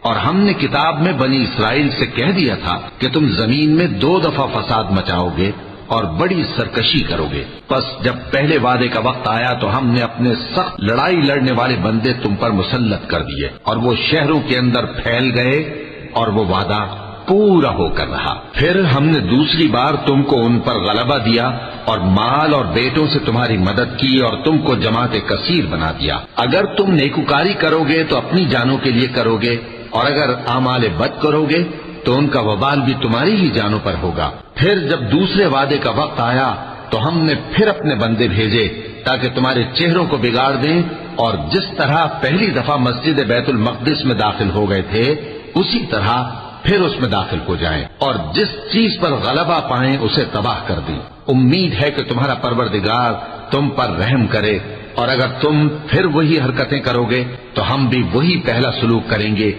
और हमने किताब में बनी इसराइल से कह दिया था कि तुम जमीन में 2 दफा फसाद मचाओगे और बड़ी सरकशी करोगे। बस जब पहले वादे का वक्त आया तो हमने अपने सख्त लड़ाई लड़ने वाले बंदे तुम पर मुसल्लत कर दिए और वो शहरों के अंदर फैल गए और वो वादा पूरा होकर रहा। फिर हमने दूसरी बार तुमको उन पर गलबा दिया और माल और बेटों से तुम्हारी मदद की और तुमको जमाते कसीर बना दिया। अगर तुम नेकुकारी करोगे तो अपनी जानों के लिए करोगे और अगर आमाले बद करोगे तो उनका वबाल भी तुम्हारी ही जानों पर होगा। फिर जब दूसरे वादे का वक्त आया तो हमने फिर अपने बंदे भेजे ताकि तुम्हारे चेहरों को बिगाड़ दें और जिस तरह पहली दफा मस्जिद बैतुल मक़दिस में दाखिल हो गए थे उसी तरह फिर उसमें दाखिल हो जाएं और जिस चीज पर गलबा पाएं उसे तबाह कर दें। उम्मीद है कि तुम्हारा परवरदिगार तुम पर रहम करे और अगर तुम फिर वही हरकतें करोगे तो हम भी वही पहला सलूक करेंगे